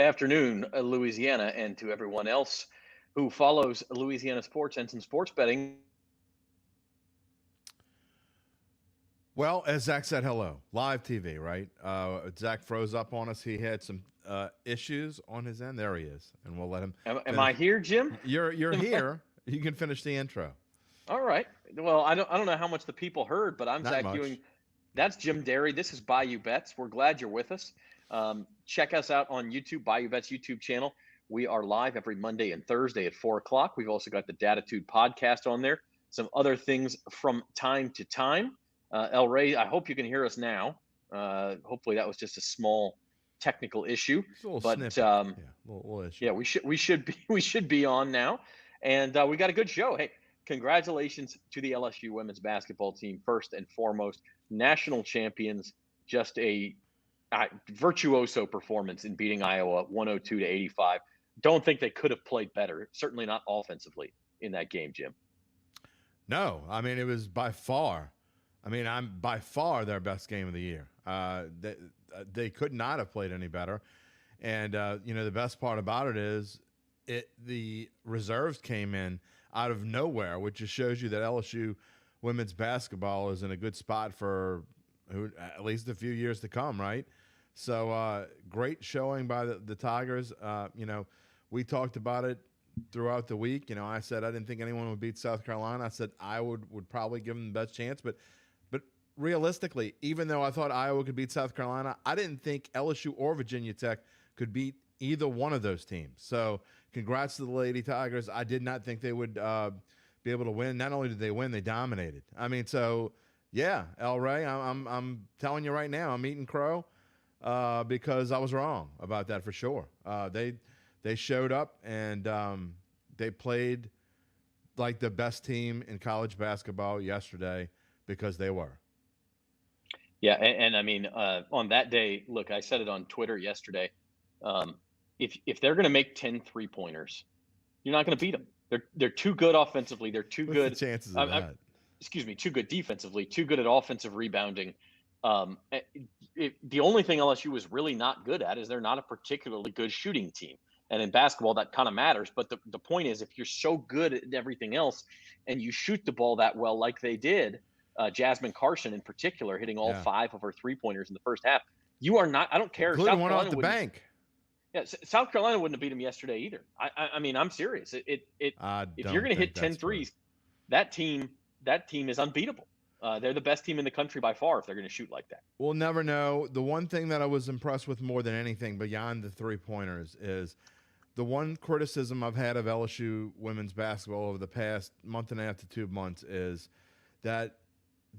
afternoon, Louisiana, and to everyone else who follows Louisiana sports and some sports betting. Well, as Zach said, hello. Live TV, right? Zach froze up on us. He had some issues on his end. There he is, and we'll let him Am I finish. here, Jim? You're here. You can finish the intro. All right. Well, I don't know how much the people heard, but I'm Not Zach Ewing. much. That's Jim Derry. This is Bayou Bets. We're glad you're with us. Check us out on YouTube, Bayou Bets YouTube channel. We are live every Monday and Thursday at 4 o'clock. We've also got the Datitude podcast on there. Some other things from time to time. El Rey, I hope you can hear us now. Hopefully that was just a small technical issue. It's a little But snippet. Little issue. yeah, we should be on now, and we got a good show. Hey, congratulations to the LSU women's basketball team, first and foremost, national champions. Just a virtuoso performance in beating Iowa 102-85. Don't think they could have played better. Certainly not offensively in that game, Jim. No, I mean it was by far. I'm by far their best game of the year. They could not have played any better. And the best part about it is the reserves came in out of nowhere, which just shows you that LSU women's basketball is in a good spot for at least a few years to come, right? So great showing by the Tigers. We talked about it throughout the week. I said I didn't think anyone would beat South Carolina. I said Iowa would probably give them the best chance, but realistically, even though I thought Iowa could beat South Carolina, I didn't think LSU or Virginia Tech could beat either one of those teams. So congrats to the Lady Tigers. I did not think they would be able to win. Not only did they win, they dominated. Yeah, El Rey, I'm telling you right now, I'm eating crow because I was wrong about that for sure. They showed up and they played like the best team in college basketball yesterday because they were. Yeah, and on that day, look, I said it on Twitter yesterday. If they're going to make 10 3-pointers, you're not going to beat them. They're too good offensively. They're too good. What's the chances of that? Too good defensively. Too good at offensive rebounding. The only thing LSU is really not good at is they're not a particularly good shooting team. And in basketball, that kind of matters. But the point is, if you're so good at everything else and you shoot the ball that well, like they did. Jasmine Carson in particular, hitting all 5 of her 3-pointers in the first half. You are not. I don't care. Including one off the bank. Yeah, South Carolina wouldn't have beat them yesterday either. I'm serious. If you're going to hit 10 threes, that team is unbeatable. They're the best team in the country by far if they're going to shoot like that. We'll never know. The one thing that I was impressed with more than anything beyond the 3-pointers is the one criticism I've had of LSU women's basketball over the past month and a half to 2 months is that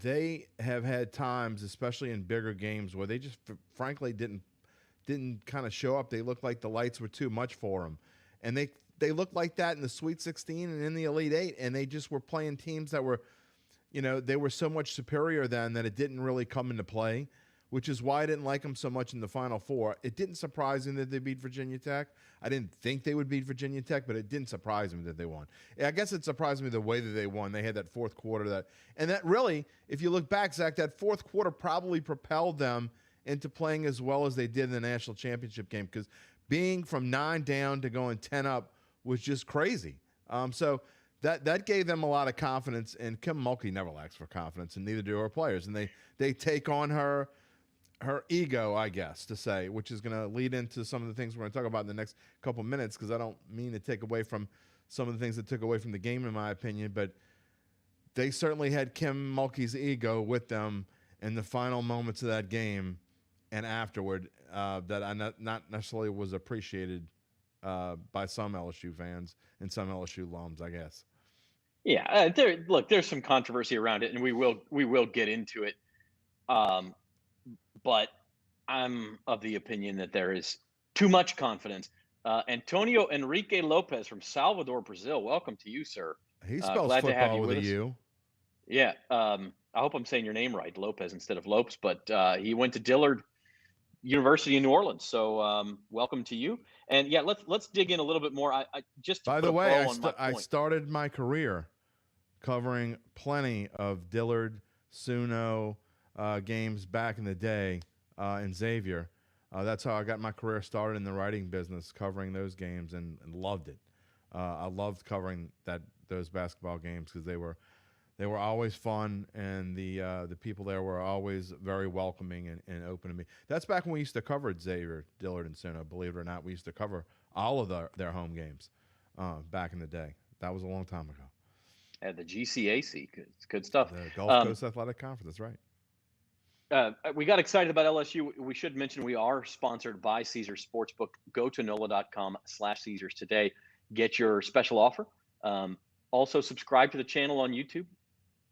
they have had times, especially in bigger games, where they just frankly didn't kind of show up. They looked like the lights were too much for them. And they looked like that in the Sweet 16 and in the Elite 8, and they just were playing teams that were, they were so much superior then that it didn't really come into play, which is why I didn't like them so much in the Final Four. It didn't surprise me that they beat Virginia Tech. I didn't think they would beat Virginia Tech, but it didn't surprise me that they won. I guess it surprised me the way that they won. They had that fourth quarter and that really, if you look back, Zach, that fourth quarter probably propelled them into playing as well as they did in the national championship game, because being from 9 down to going 10 up was just crazy. So that gave them a lot of confidence, and Kim Mulkey never lacks for confidence, and neither do her players. And they take on her ego, I guess, to say, which is going to lead into some of the things we're going to talk about in the next couple minutes, because I don't mean to take away from some of the things that took away from the game, in my opinion, but they certainly had Kim Mulkey's ego with them in the final moments of that game and afterward that I not necessarily was appreciated by some LSU fans and some LSU alums, I guess. Yeah, there's some controversy around it, and we will get into it. But I'm of the opinion that there is too much confidence. Antonio Enrique Lopez from Salvador, Brazil. Welcome to you, sir. He spells glad football to have you with with a us. U. Yeah. I hope I'm saying your name right, Lopez instead of Lopes. But he went to Dillard University in New Orleans. So welcome to you. And yeah, let's dig in a little bit more. I just to By put the a way, bow on my I point. started my career covering plenty of Dillard, Suno games back in the day in Xavier. That's how I got my career started in the writing business, covering those games, and loved it. I loved covering those basketball games because they were always fun, and the people there were always very welcoming and open to me. That's back when we used to cover Xavier, Dillard, and Sino. Believe it or not, we used to cover all of their home games back in the day. That was a long time ago. And the GCAC, good stuff. The Gulf Coast Athletic Conference, that's right. We got excited about LSU. We should mention we are sponsored by Caesars Sportsbook. Go to NOLA.com/Caesars today. Get your special offer. Also, subscribe to the channel on YouTube.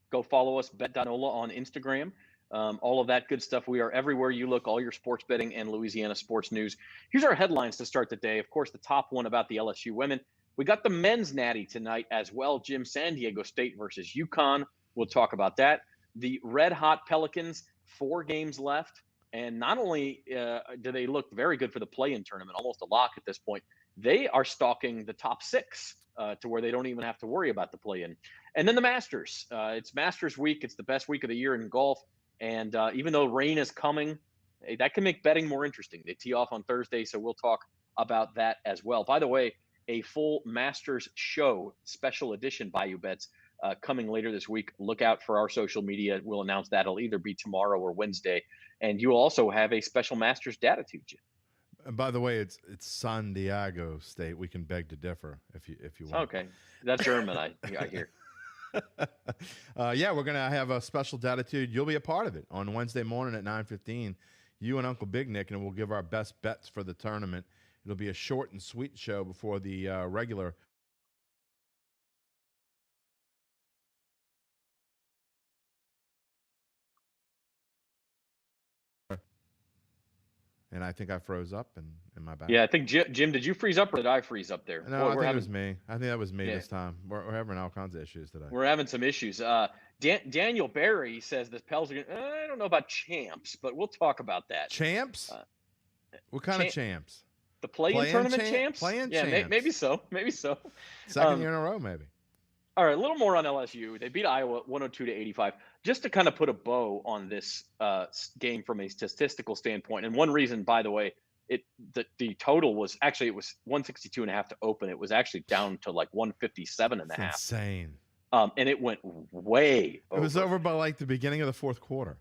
Go follow us, bet.nola on Instagram. All of that good stuff. We are everywhere you look, all your sports betting and Louisiana sports news. Here's our headlines to start the day. Of course, the top one about the LSU women. We got the men's natty tonight as well. Jim, San Diego State versus UConn. We'll talk about that. The red hot Pelicans, 4 games left. And not only do they look very good for the play-in tournament, almost a lock at this point, they are stalking the top 6 to where they don't even have to worry about the play-in. And then the Masters. It's Masters week. It's the best week of the year in golf. And even though rain is coming, that can make betting more interesting. They tee off on Thursday, so we'll talk about that as well. By the way, a full Masters show, special edition Bayou Bets, coming later this week. Look out for our social media. We'll announce that. It'll either be tomorrow or Wednesday. And you'll also have a special Masters data tube, Jim. And by the way, it's San Diego State. We can beg to differ if you want. Okay, that's German. I hear. Yeah, we're gonna have a special datitude. You'll be a part of it on Wednesday morning at 9:15. You and Uncle Big Nick, and we'll give our best bets for the tournament. It'll be a short and sweet show before the regular. And I think I froze up in my back. Yeah, I think Jim, did you freeze up or did I freeze up there? No, I think it was me. I think that was me this time. We're having all kinds of issues today. We're having some issues. Daniel Barry says the Pels are going to, I don't know about champs, but we'll talk about that. Champs? What kind of champs? The play-in tournament champs? Play-in champs? Yeah, maybe so. Maybe so. Second year in a row, maybe. All right, a little more on LSU. They beat Iowa 102-85. Just to kind of put a bow on this game from a statistical standpoint, and one reason, by the way, the total was actually, it was 162.5 to open. It was actually down to like 157.5. Insane. And it went way over. It was over by like the beginning of the fourth quarter.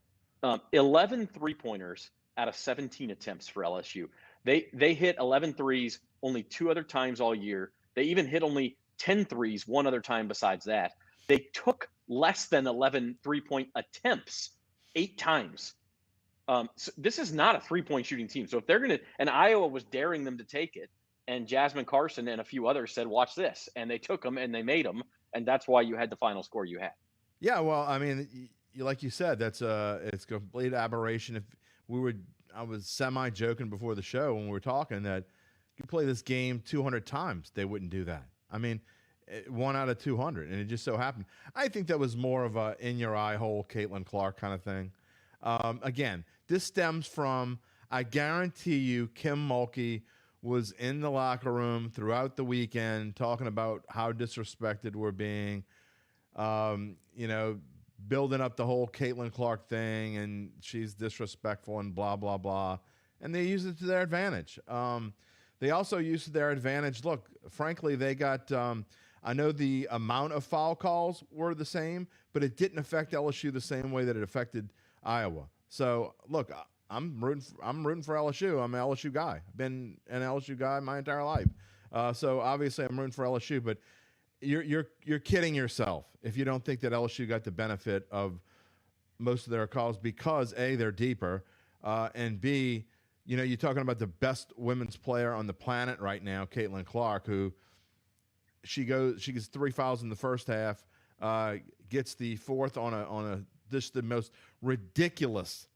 11 3-pointers out of 17 attempts for LSU. They hit 11 threes only 2 other times all year. They even hit only 10 threes one other time besides that. They took less than 11 3-point attempts 8 times. So this is not a 3-point shooting team. So if they're going to, and Iowa was daring them to take it, and Jasmine Carson and a few others said, watch this. And they took them and they made them. And that's why you had the final score you had. Yeah, well, I mean, like you said, it's a complete aberration. If I was semi-joking before the show when we were talking that you play this game 200 times, they wouldn't do that. I mean, 1 out of 200, and it just so happened. I think that was more of a in-your-eye hole Caitlin Clark kind of thing. Again, this stems from, I guarantee you, Kim Mulkey was in the locker room throughout the weekend talking about how disrespected we're being, building up the whole Caitlin Clark thing, and she's disrespectful and blah, blah, blah. And they use it to their advantage. They also use it to their advantage. Look, frankly, they got I know the amount of foul calls were the same, but it didn't affect LSU the same way that it affected Iowa. So, look, I'm rooting for LSU. I'm an LSU guy. I've been an LSU guy my entire life. So obviously I'm rooting for LSU, but you're kidding yourself if you don't think that LSU got the benefit of most of their calls because A, they're deeper, and B, you're talking about the best women's player on the planet right now, Caitlin Clark, who she gets 3 fouls in the first half, gets the fourth on just the most ridiculous.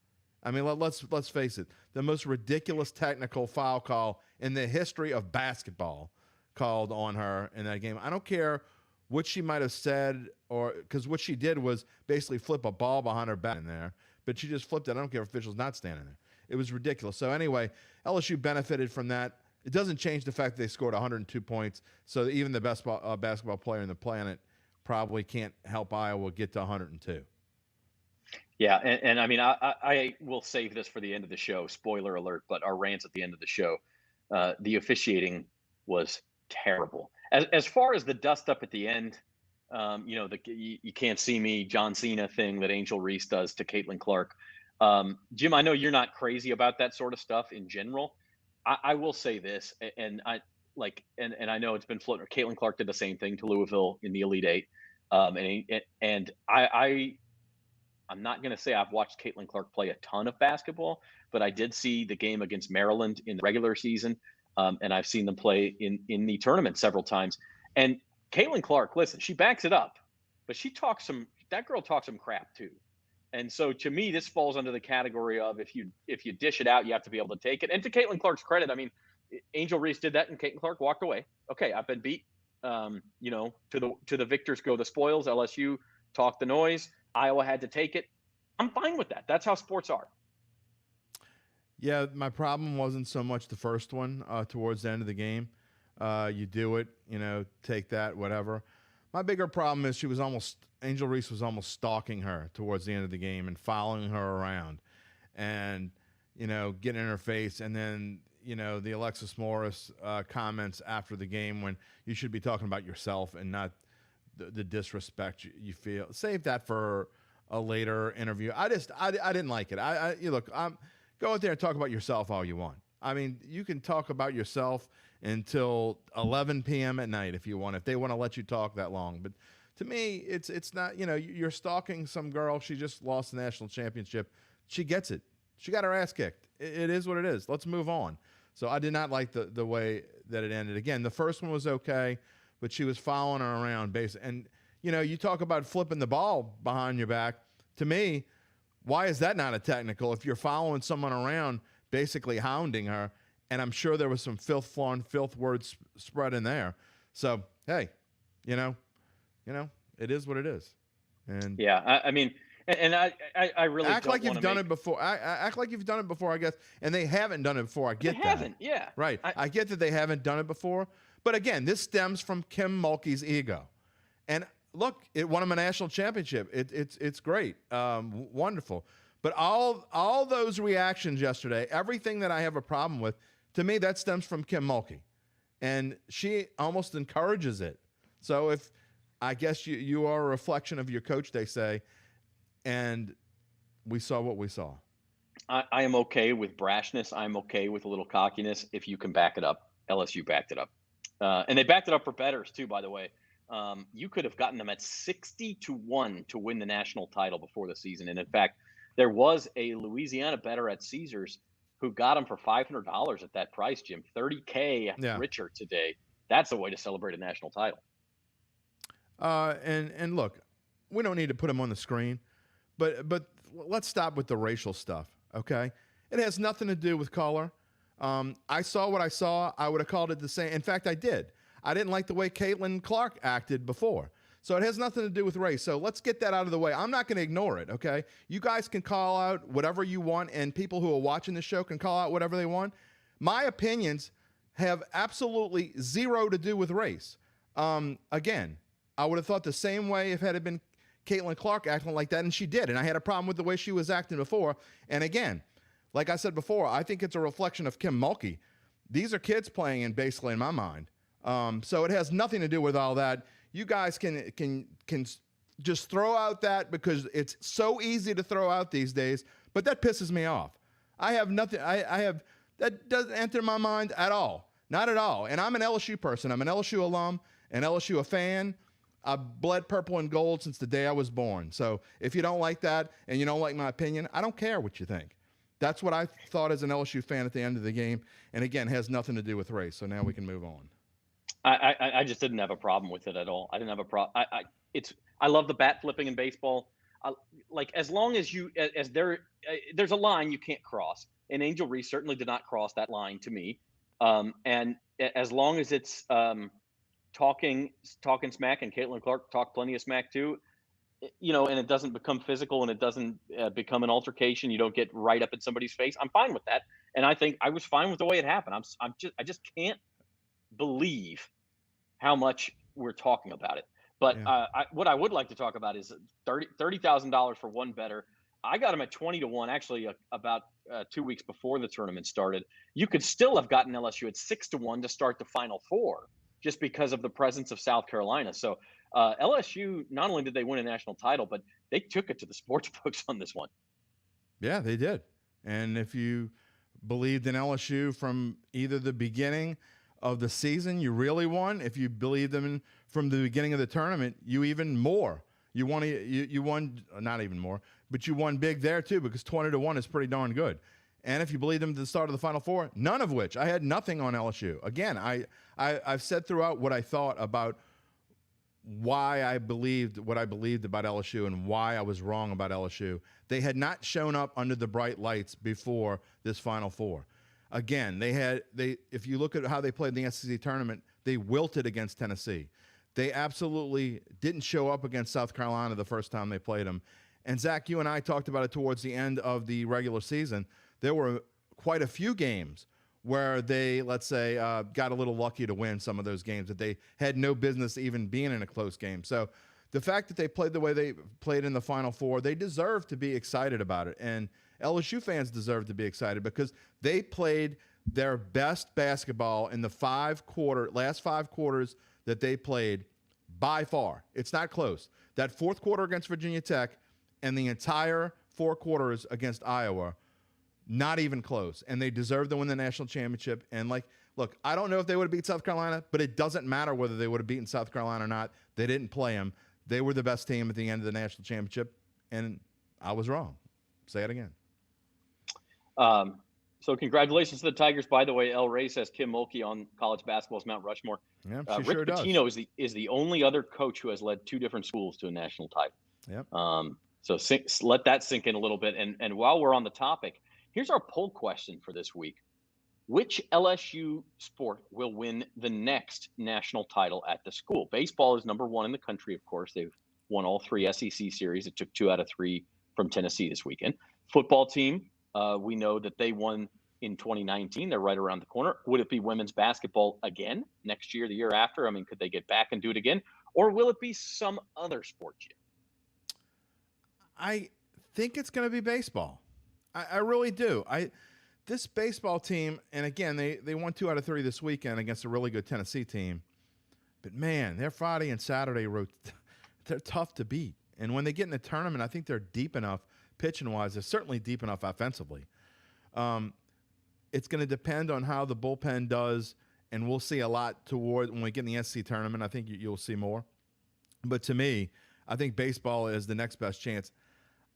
I mean, let's face it, the most ridiculous technical foul call in the history of basketball called on her in that game. I don't care what she might have said, or because what she did was basically flip a ball behind her back in there, but she just flipped it. I don't care if officials not standing there. It was ridiculous. So anyway, LSU benefited from that. It doesn't change the fact that they scored 102 points. So even the best basketball player on the planet probably can't help Iowa get to 102. Yeah, and I mean, I will save this for the end of the show. Spoiler alert! But our rants at the end of the show, the officiating was terrible. As far as the dust up at the end, the you can't see me John Cena thing that Angel Reese does to Caitlin Clark. Jim, I know you're not crazy about that sort of stuff in general. I will say this, and I like, and I know it's been floating. Caitlin Clark did the same thing to Louisville in the Elite Eight, and I'm not going to say I've watched Caitlin Clark play a ton of basketball, but I did see the game against Maryland in the regular season, and I've seen them play in the tournament several times. And Caitlin Clark, listen, she backs it up, but she talks some. That girl talks some crap too. And so to me, this falls under the category of if you dish it out, you have to be able to take it. And to Caitlin Clark's credit, I mean, Angel Reese did that, and Caitlin Clark walked away. Okay, I've been beat. To the victors go the spoils. LSU talk the noise. Iowa had to take it. I'm fine with that. That's how sports are. Yeah, my problem wasn't so much the first one towards the end of the game. You do it, take that, whatever. My bigger problem is Angel Reese was almost stalking her towards the end of the game and following her around and, getting in her face. And then, the Alexis Morris comments after the game when you should be talking about yourself and not the disrespect you feel. Save that for a later interview. I didn't like it. You look, go out there and talk about yourself all you want. I mean, you can talk about yourself until 11 p.m. at night if you want, if they want to let you talk that long. But to me, it's not, you're stalking some girl. She just lost the national championship. She gets it. She got her ass kicked. It is what it is. Let's move on. So I did not like the way that it ended. Again, the first one was okay, but she was following her around basically. And, you talk about flipping the ball behind your back. To me, why is that not a technical if you're following someone around basically hounding her? And I'm sure there was some filth words spread in there. So, hey, it is what it is. And yeah, I mean, and I really act don't like you've done make, it before. Act like you've done it before, I guess. And they haven't done it before. I get they that. haven't. Yeah, Right. I get that they haven't done it before. But again, this stems from Kim Mulkey's ego. And look, it won him a national championship. It's great, wonderful. But all those reactions yesterday, everything that I have a problem with, to me, that stems from Kim Mulkey, and she almost encourages it. So if I guess you are a reflection of your coach, they say, and we saw what we saw. I am okay with brashness. I'm okay with a little cockiness if you can back it up. LSU backed it up, and they backed it up for bettors too. By the way, you could have gotten them at 60-1 to win the national title before the season, and in fact, there was a Louisiana bettor at Caesars who got them for $500 at that price. Jim, $30K richer today. That's a way to celebrate a national title. And look, we don't need to put them on the screen, but let's stop with the racial stuff. Okay, it has nothing to do with color. I saw what I saw. I would have called it the same. In fact, I did. I didn't like the way Caitlin Clark acted before. So it has nothing to do with race. So let's get that out of the way. I'm not going to ignore it, okay? You guys can call out whatever you want, and people who are watching the show can call out whatever they want. My opinions have absolutely zero to do with race. Again, I would have thought the same way if it had been Caitlin Clark acting like that, and she did. And I had a problem with the way she was acting before. And again, like I said before, I think it's a reflection of Kim Mulkey. These are kids playing basically in my mind. So it has nothing to do with all that. You guys can just throw out that because it's so easy to throw out these days, but that pisses me off. I have nothing. That doesn't enter my mind at all. Not at all. And I'm an LSU person. I'm an LSU alum, an LSU a fan. I've bled purple and gold since the day I was born. So if you don't like that and you don't like my opinion, I don't care what you think. That's what I thought as an LSU fan at the end of the game. And again, has nothing to do with race. So now we can move on. I just didn't have a problem with it at all. I didn't have a problem. I love the bat flipping in baseball. Like as long as there's a line you can't cross, and Angel Reese certainly did not cross that line to me. And as long as it's talking smack, and Caitlin Clark talked plenty of smack too, and it doesn't become physical and it doesn't become an altercation. You don't get right up in somebody's face. I'm fine with that, and I think I was fine with the way it happened. I just can't believe how much we're talking about it. But what I would like to talk about is $30,000 for one bettor. I got them at 20-1, actually, about 2 weeks before the tournament started. You could still have gotten LSU at 6-1 to start the Final Four, just because of the presence of South Carolina. So LSU, not only did they win a national title, but they took it to the sports books on this one. Yeah, they did. And if you believed in LSU from either the beginning of the season, you really won. If you believed them from the beginning of the tournament, you even more. You won not even more, but you won big there too, because 20-1 is pretty darn good. And if you believed them to the start of the Final Four, none of which I had nothing on LSU. Again, I've said throughout what I thought about why I believed what I believed about LSU and why I was wrong about LSU. They had not shown up under the bright lights before this Final Four. Again, if you look at how they played in the SEC tournament, they wilted against Tennessee. They absolutely didn't show up against South Carolina the first time they played them. And Zach, you and I talked about it towards the end of the regular season. There were quite a few games where they, let's say, got a little lucky to win some of those games that they had no business even being in a close game. So the fact that they played the way they played in the Final Four, they deserve to be excited about it. And LSU fans deserve to be excited because they played their best basketball in the last 5 quarters that they played by far. It's not close. That fourth quarter against Virginia Tech and the entire 4 quarters against Iowa, not even close. And they deserve to win the national championship. And look, I don't know if they would have beat South Carolina, but it doesn't matter whether they would have beaten South Carolina or not. They didn't play them. They were the best team at the end of the national championship, and I was wrong. Say it again. So congratulations to the Tigers. By the way, El Rey says Kim Mulkey on college basketball's Mount Rushmore. Yeah, Rick sure Pitino is the only other coach who has led 2 different schools to a national title. Yep. So let that sink in a little bit. And while we're on the topic, here's our poll question for this week. Which LSU sport will win the next national title at the school? Baseball is number 1 in the country, of course. They've won all 3 SEC series. It took 2 out of 3 from Tennessee this weekend. Football team, we know that they won in 2019. They're right around the corner. Would it be women's basketball again next year, the year after? I mean, could they get back and do it again? Or will it be some other sport, Jim? I think it's going to be baseball. I really do. This baseball team, and again, they won 2 out of 3 this weekend against a really good Tennessee team. But, man, their Friday and Saturday they're tough to beat. And when they get in the tournament, I think they're deep enough pitching-wise. They're certainly deep enough offensively. It's going to depend on how the bullpen does, and we'll see a lot toward when we get in the SEC tournament. I think you'll see more. But to me, I think baseball is the next best chance.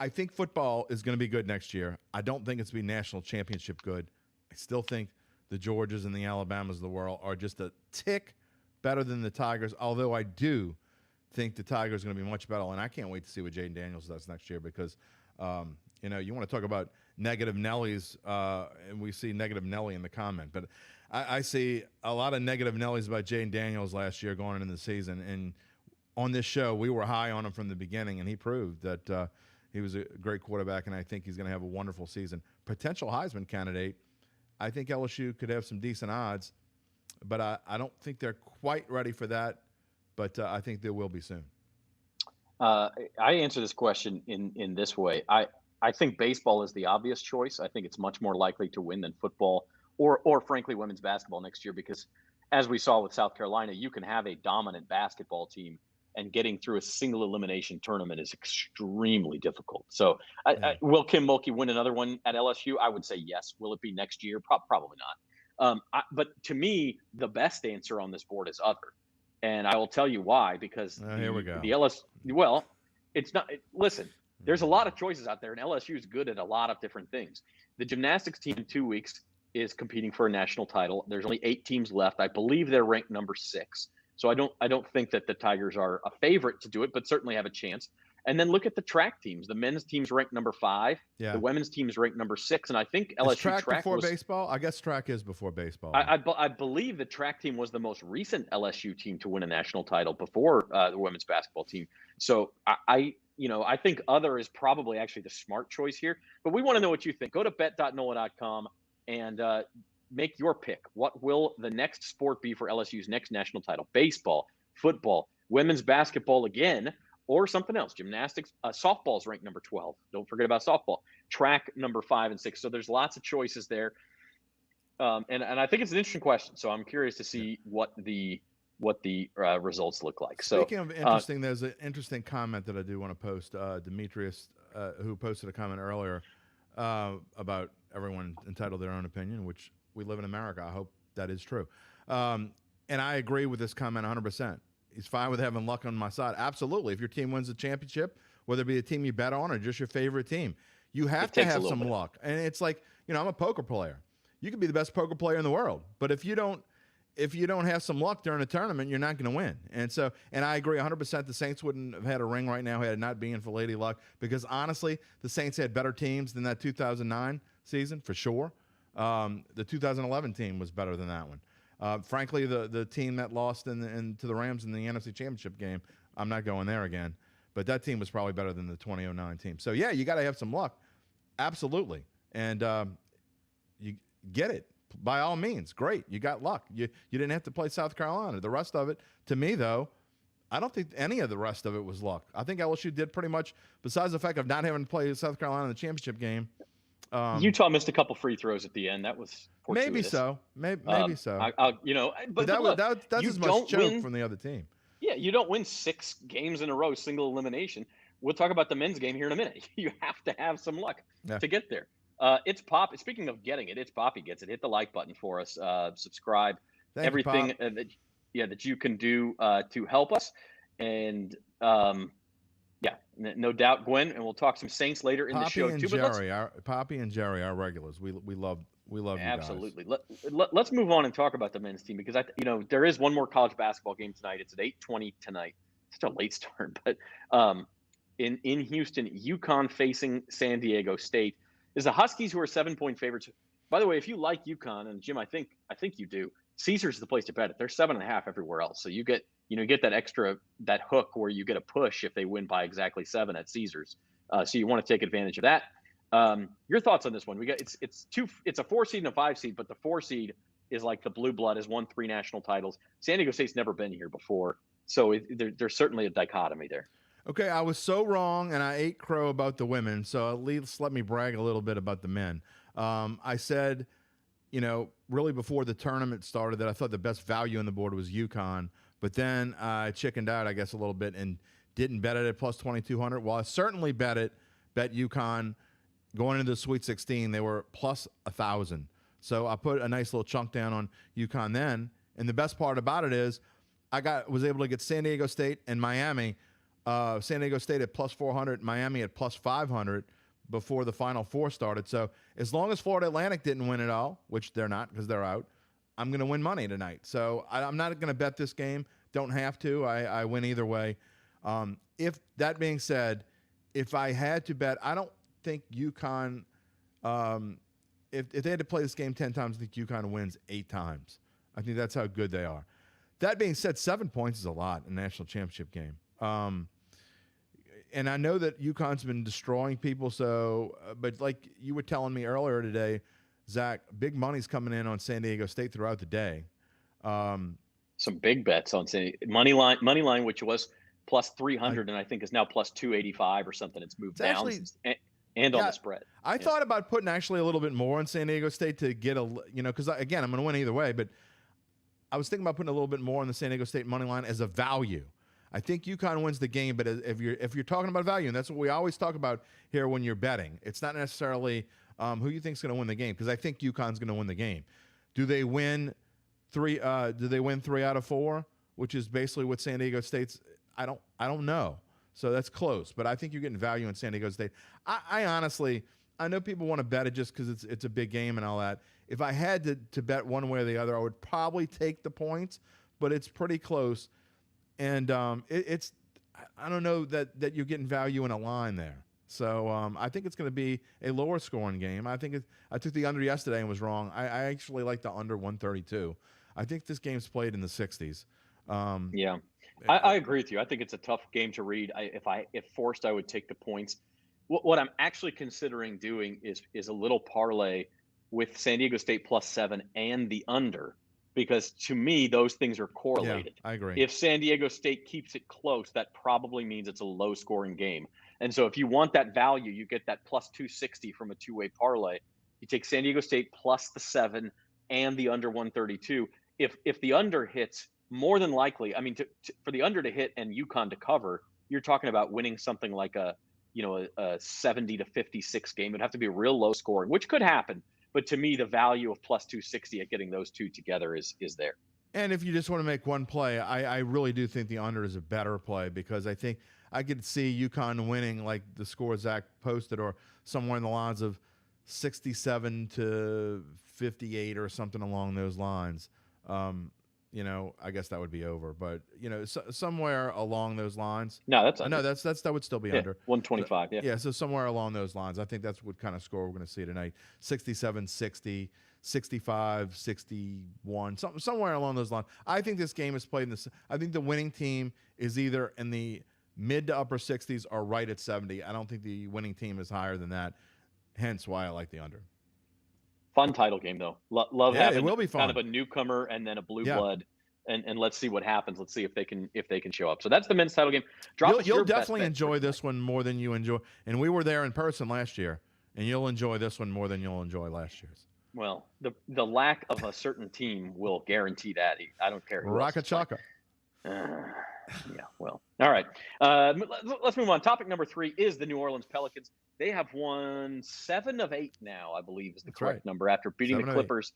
I think football is going to be good next year. I don't think it's going to be national championship good. I still think the Georgias and the Alabamas of the world are just a tick better than the Tigers, although I do think the Tigers are going to be much better, and I can't wait to see what Jaden Daniels does next year because, you want to talk about negative Nellies, and we see negative Nelly in the comment, but I see a lot of negative Nellies about Jaden Daniels last year going into the season, and on this show, we were high on him from the beginning, and he proved that he was a great quarterback, and I think he's going to have a wonderful season. Potential Heisman candidate. I think LSU could have some decent odds, but I don't think they're quite ready for that, but I think they will be soon. I answer this question in this way. I think baseball is the obvious choice. I think it's much more likely to win than football or frankly, women's basketball next year because, as we saw with South Carolina, you can have a dominant basketball team and getting through a single elimination tournament is extremely difficult. So will Kim Mulkey win another one at LSU? I would say yes. Will it be next year? Probably not. But to me, the best answer on this board is other. And I will tell you why, because here we go. The LSU, well, it's not, listen, there's a lot of choices out there, and LSU is good at a lot of different things. The gymnastics team in 2 weeks is competing for a national title. There's only 8 teams left. I believe they're ranked number 6. So I don't think that the Tigers are a favorite to do it, but certainly have a chance. And then look at the track teams. The men's team's ranked number 5. Yeah. The women's team's ranked number 6. And I think LSU is track before baseball? I guess track is before baseball. I believe the track team was the most recent LSU team to win a national title before the women's basketball team. So I think other is probably actually the smart choice here. But we want to know what you think. Go to bet.NOLA.com and make your pick. What will the next sport be for LSU's next national title? Baseball, football, women's basketball again, or something else. Gymnastics, softball's ranked number 12. Don't forget about softball. Track number 5 and 6. So there's lots of choices there. And I think it's an interesting question. So I'm curious to see what the results look like. Speaking of interesting, there's an interesting comment that I do want to post. Demetrius, who posted a comment earlier about everyone entitled to their own opinion, which we live in America. I hope that is true. And I agree with this comment 100%. He's fine with having luck on my side. Absolutely. If your team wins the championship, whether it be a team you bet on or just your favorite team, you have to have some luck. And it's like, I'm a poker player. You can be the best poker player in the world, but if you don't have some luck during a tournament, you're not going to win. And I agree 100%. The Saints wouldn't have had a ring right now had it not been for Lady Luck, because honestly, the Saints had better teams than that 2009 season for sure. The 2011 team was better than that one. Frankly, the team that lost to the Rams in the NFC Championship game, I'm not going there again. But that team was probably better than the 2009 team. So yeah, you got to have some luck, absolutely. And you get it by all means. Great, you got luck. You didn't have to play South Carolina. The rest of it, to me though, I don't think any of the rest of it was luck. I think LSU did pretty much, besides the fact of not having to play South Carolina in the championship game. Utah missed a couple free throws at the end. That was fortuitous. Maybe so. Maybe so. But that's as much joke from the other team. Yeah, you don't win 6 games in a row, single elimination. We'll talk about the men's game here in a minute. You have to have some luck to get there. It's Pop. Speaking of getting it, it's Poppy gets it. Hit the like button for us. Subscribe. Everything that you can do to help us. And no doubt, Gwen. And we'll talk some Saints later in the show too. Poppy and Jerry, our regulars. We love you absolutely. guys. Let's move on and talk about the men's team, because there is one more college basketball game tonight. It's at 8:20 tonight. It's a late start, but in Houston, UConn facing San Diego State. Is the Huskies, who are 7-point favorites. By the way, if you like UConn, and Jim, I think you do, Caesars is the place to bet it. They're 7.5 everywhere else. So you get that extra, that hook where you get a push if they win by exactly 7 at Caesars. So you want to take advantage of that. Your thoughts on this one? It's a 4 seed and a 5 seed, but the 4 seed is like the blue blood, has won 3 national titles. San Diego State's never been here before. So there's certainly a dichotomy there. Okay, I was so wrong, and I ate crow about the women, so at least let me brag a little bit about the men. I said, really before the tournament started, that I thought the best value on the board was UConn, but then I chickened out, I guess, a little bit and didn't bet it at plus 2,200. Well, I certainly bet UConn going into the Sweet 16. They were plus 1,000. So I put a nice little chunk down on UConn then, and the best part about it is was able to get San Diego State and Miami. San Diego State at plus 400, Miami at plus 500 before the Final Four started. So as long as Florida Atlantic didn't win it all, which they're not because they're out, I'm going to win money tonight. So I'm not going to bet this game. Don't have to. I win either way. If that being said, if I had to bet, I don't think UConn, if they had to play this game 10 times, I think UConn wins 8 times. I think that's how good they are. That being said, 7 points is a lot in a national championship game. And I know that UConn's been destroying people. So, but like you were telling me earlier today, Zach, big money's coming in on San Diego State throughout the day. Some big bets on San money line, which was plus 300, and I think is now plus 285 or something. It's moved down and on the spread. I thought about putting actually a little bit more on San Diego State to get because again, I'm going to win either way, but I was thinking about putting a little bit more on the San Diego State money line as a value. I think UConn wins the game, but if you're talking about value, and that's what we always talk about here when you're betting, it's not necessarily who you think is going to win the game, because I think UConn's going to win the game. Do they win 3? Do they win 3 out of 4, which is basically what San Diego State's? I don't know. So that's close, but I think you're getting value in San Diego State. I honestly, I know people want to bet it just because it's a big game and all that. If I had to bet one way or the other, I would probably take the points, but it's pretty close. And it's I don't know that you're getting value in a line there. So I think it's going to be a lower scoring game. I took the under yesterday and was wrong. I actually like the under 132. I think this game's played in the 60s. Yeah, I agree with you. I think it's a tough game to read. If forced, I would take the points. What I'm actually considering doing is a little parlay with San Diego State plus 7 and the under. because to me, those things are Yeah, correlated. I agree. If San Diego State keeps it close, that probably means it's a low scoring game. And so if you want that value, you get that plus 260 from a two-way parlay. You take San Diego State plus the 7 and the under 132. If the under hits, more than likely, I mean, for the under to hit and UConn to cover, you're talking about winning something like a 70 to 56 game. It'd have to be real low scoring, which could happen. But to me, the value of plus 260 at getting those two together is there. And if you just want to make one play, I really do think the under is a better play, because I think I could see UConn winning like the score Zach posted, or somewhere in the lines of 67 to 58 or something along those lines. I guess that would be over, but somewhere along those lines. No, that's under. No, that would still be under 125. Yeah. Yeah. So somewhere along those lines, I think that's what kind of score we're going to see tonight. 67, 60, 65, 61, somewhere along those lines. I think this game is played in this. I think the winning team is either in the mid to upper 60s or right at 70. I don't think the winning team is higher than that. Hence why I like the under. Fun title game though. Love having it will be fun. Kind of a newcomer and then a blue blood, and let's see what happens. Let's see if they can show up. So that's the men's title game. You'll definitely enjoy this one more than you enjoy. And we were there in person last year, and you'll enjoy this one more than you'll enjoy last year's. Well, the lack of a certain team will guarantee that. I don't care. Rocka Chaka. Yeah, well, all right. Let's move on. Topic number 3 is the New Orleans Pelicans. They have won 7 of 8 now, I believe is the correct number, after beating the Clippers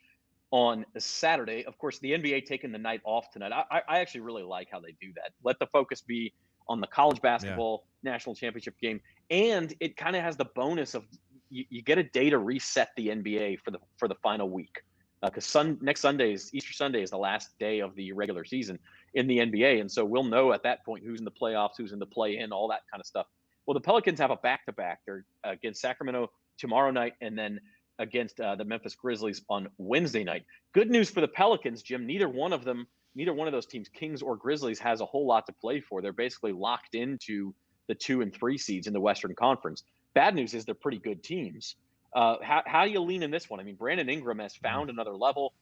on Saturday. Of course, the NBA taking the night off tonight. I actually really like how they do that. Let the focus be on the college basketball national championship game, and it kind of has the bonus of you get a day to reset the NBA for the final week, because next Sunday is Easter Sunday is the last day of the regular season in the NBA, and so we'll know at that point who's in the playoffs, who's in the play-in, all that kind of stuff. Well, the Pelicans have a back-to-back. They're against Sacramento tomorrow night, and then against the Memphis Grizzlies on Wednesday night. Good news for the Pelicans, Jim. Neither one of those teams, Kings or Grizzlies, has a whole lot to play for. They're basically locked into the 2 and 3 seeds in the Western Conference. Bad news is they're pretty good teams. How do you lean in this one? I mean, Brandon Ingram has found another level.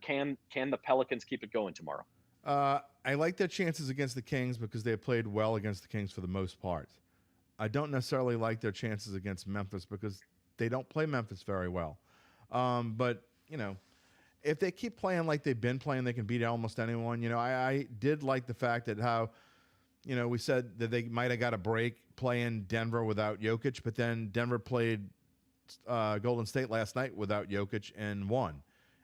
Can the Pelicans keep it going tomorrow? I like their chances against the Kings because they have played well against the Kings for the most part. I don't necessarily like their chances against Memphis because they don't play Memphis very well. But, if they keep playing like they've been playing, they can beat almost anyone. I did like the fact that how, we said that they might have got a break playing Denver without Jokic, but then Denver played Golden State last night without Jokic and won.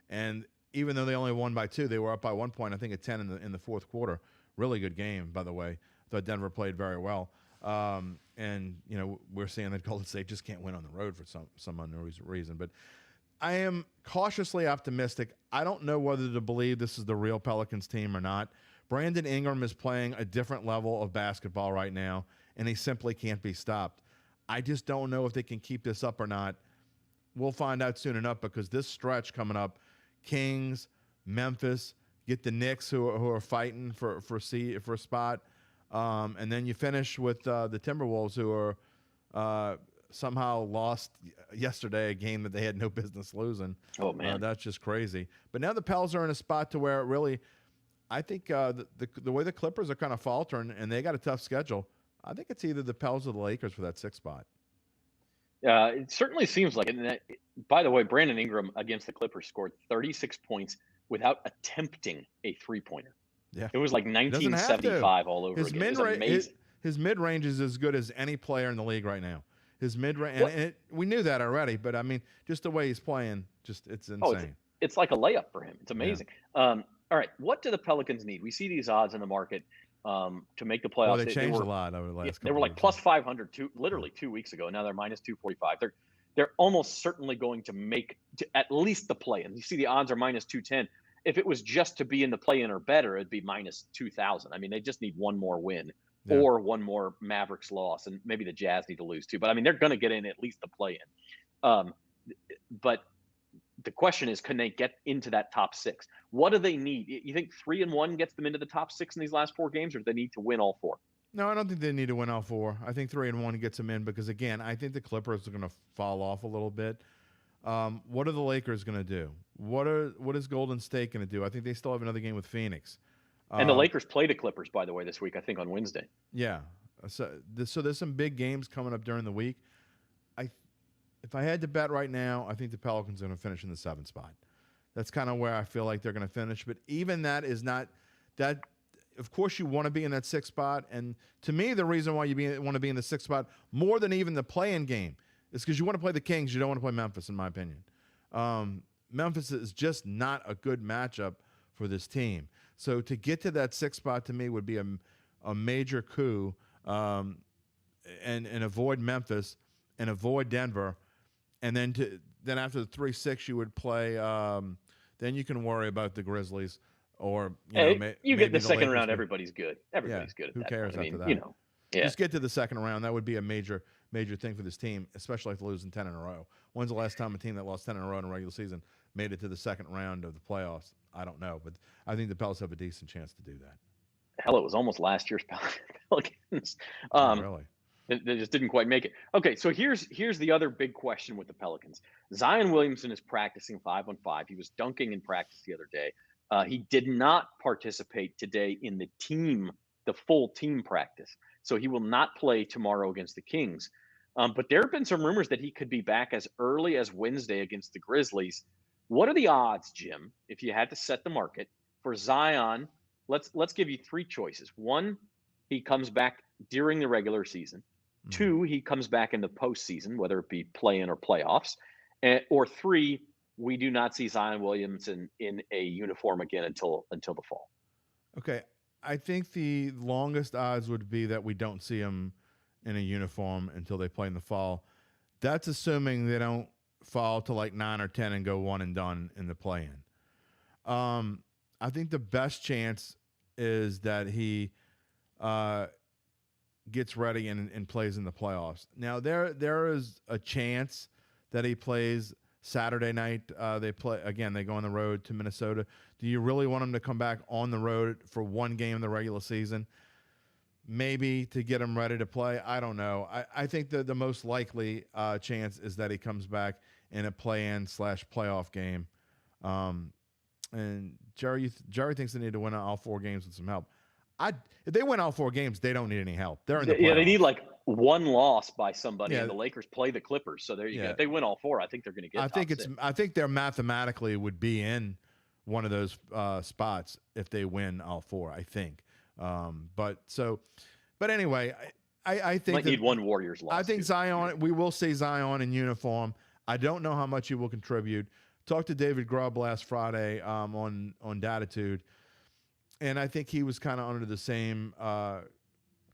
And even though they only won by 2, they were up by 1 point, I think at 10 in the fourth quarter. Really good game, by the way. Thought Denver played very well. And we're seeing that Golden State just can't win on the road for some unknown reason. But I am cautiously optimistic. I don't know whether to believe this is the real Pelicans team or not. Brandon Ingram is playing a different level of basketball right now, and he simply can't be stopped. I just don't know if they can keep this up or not. We'll find out soon enough, because this stretch coming up, Kings, Memphis, get the Knicks who are fighting for a spot. And then you finish with the Timberwolves, who are somehow lost yesterday, a game that they had no business losing. Oh, man. That's just crazy. But now the Pels are in a spot to where it really, I think the way the Clippers are kind of faltering, and they got a tough schedule, I think it's either the Pels or the Lakers for that 6th spot. It certainly seems like it. And by the way, Brandon Ingram against the Clippers scored 36 points without attempting a three-pointer. Yeah. It was like 1975 all over again. It was amazing. His mid-range is as good as any player in the league right now. His mid-range, and we knew that already, but I mean, just the way he's playing, it's insane. It's like a layup for him. It's amazing. Yeah. All right, what do the Pelicans need? We see these odds in the market to make the playoffs. Well, they changed a lot over the last couple They were like plus 500 literally 2 weeks ago. Now they're minus 245. They're almost certainly going to make at least the play-in. You see the odds are minus 210. If it was just to be in the play-in or better, it'd be minus 2,000. I mean, they just need one more win or one more Mavericks loss, and maybe the Jazz need to lose too. But I mean, they're going to get in at least the play-in. But the question is, can they get into that top 6? What do they need? You think 3-1 gets them into the top 6 in these last 4 games, or do they need to win all 4? No, I don't think they need to win all 4. I think 3-1 gets them in because, again, I think the Clippers are going to fall off a little bit. What are the Lakers going to do? What is Golden State going to do? I think they still have another game with Phoenix. And the Lakers play the Clippers, by the way, this week, I think on Wednesday. Yeah. So there's some big games coming up during the week. If I had to bet right now, I think the Pelicans are going to finish in the 7th spot. That's kind of where I feel like they're going to finish. But even that is not that. Of course, you want to be in that 6th spot. And to me, the reason why you want to be in the 6th spot more than even the play-in game is because you want to play the Kings. You don't want to play Memphis, in my opinion. Memphis is just not a good matchup for this team. So to get to that 6th spot to me would be a major coup, and avoid Memphis and avoid Denver. And then after the 3-6, you would play. Then you can worry about the Grizzlies, or you get the second Lakers round. Everybody's good. Everybody's good. At who that cares point. after that? Yeah. Just get to the second round. That would be a major thing for this team, especially after losing 10 in a row. When's the last time a team that lost 10 in a row in a regular season made it to the second round of the playoffs? I don't know, but I think the Pelicans have a decent chance to do that. Hell, it was almost last year's Pelicans. Really. They just didn't quite make it. Okay, so here's the other big question with the Pelicans. Zion Williamson is practicing 5-on-5. He was dunking in practice the other day. He did not participate today in the full team practice. So he will not play tomorrow against the Kings. But there have been some rumors that he could be back as early as Wednesday against the Grizzlies. What are the odds, Jim, if you had to set the market for Zion? Let's give you 3 choices. 1, he comes back during the regular season. 2, he comes back in the postseason, whether it be play-in or playoffs. Or 3, we do not see Zion Williamson in a uniform again until the fall. Okay. I think the longest odds would be that we don't see him in a uniform until they play in the fall. That's assuming they don't fall to like 9 or 10 and go one and done in the play-in. I think the best chance is that he gets ready and plays in the playoffs. Now there is a chance that he plays Saturday night. They go on the road to Minnesota. Do you really want him to come back on the road for one game in the regular season? Maybe to get him ready to play. I don't know. I think the most likely chance is that he comes back in a play-in / playoff game. And Jerry thinks they need to win all 4 games with some help. If they win all 4 games, they don't need any help. They're in the playoffs. Yeah, they need like one loss by somebody, and the Lakers play the Clippers. So there you go. If they win all 4, I think they're going to get. I think they're mathematically would be in one of those spots if they win all 4. I think. But anyway, I think might need one Warriors loss. I think Zion. We will see Zion in uniform. I don't know how much he will contribute. Talked to David Grubb last Friday on Datitude, and I think he was kind of under the same kind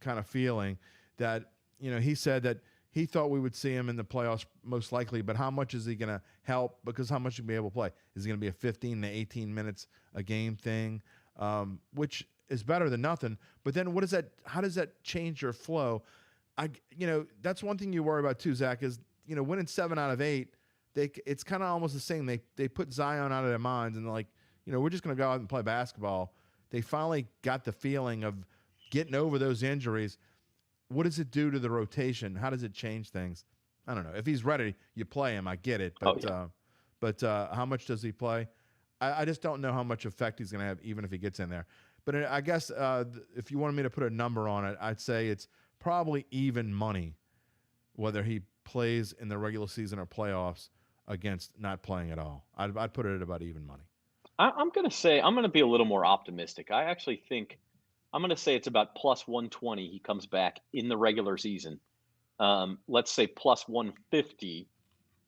of feeling that he said that he thought we would see him in the playoffs most likely, but how much is he going to help? Because how much he'll be able to play? Is it going to be a 15 to 18 minutes a game thing, which is better than nothing? But then how does that change your flow? That's one thing you worry about too, Zach, is winning 7 out of 8. It's kind of almost the same. They put Zion out of their minds and they're like, we're just going to go out and play basketball. They finally got the feeling of getting over those injuries. What does it do to the rotation? How does it change things? I don't know. If he's ready, you play him. I get it. But how much does he play? I just don't know how much effect he's going to have, even if he gets in there. But I guess if you wanted me to put a number on it, I'd say it's probably even money, whether he plays in the regular season or playoffs against not playing at all. I'd put it at about even money. I'm going to be a little more optimistic. I actually think I'm going to say it's about plus 120. He comes back in the regular season. Let's say plus 150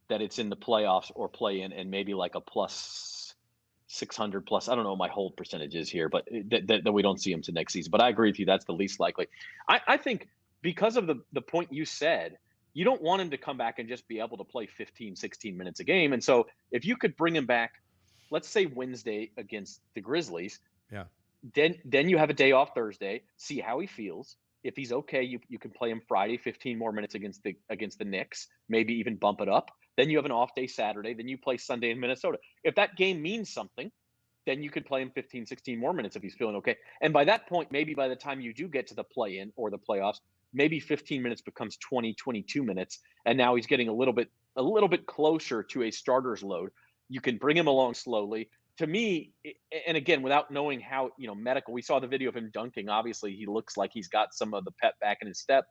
that it's in the playoffs or play in, and maybe like a plus 600 plus. I don't know what my hold percentage is here, but that we don't see him to next season. But I agree with you. That's the least likely. I think because of the point you said, you don't want him to come back and just be able to play 15, 16 minutes a game. And so if you could bring him back, let's say Wednesday against the Grizzlies, yeah. Then you have a day off Thursday, see how he feels. If he's okay, you can play him Friday, 15 more minutes against the Knicks, maybe even bump it up. Then you have an off day Saturday, then you play Sunday in Minnesota. If that game means something, then you could play him 15, 16 more minutes if he's feeling okay. And by that point, maybe by the time you do get to the play-in or the playoffs, maybe 15 minutes becomes 20, 22 minutes, and now he's getting a little bit closer to a starter's load. You can bring him along slowly. To me, and again, without knowing how, medical, we saw the video of him dunking. Obviously, he looks like he's got some of the pep back in his step.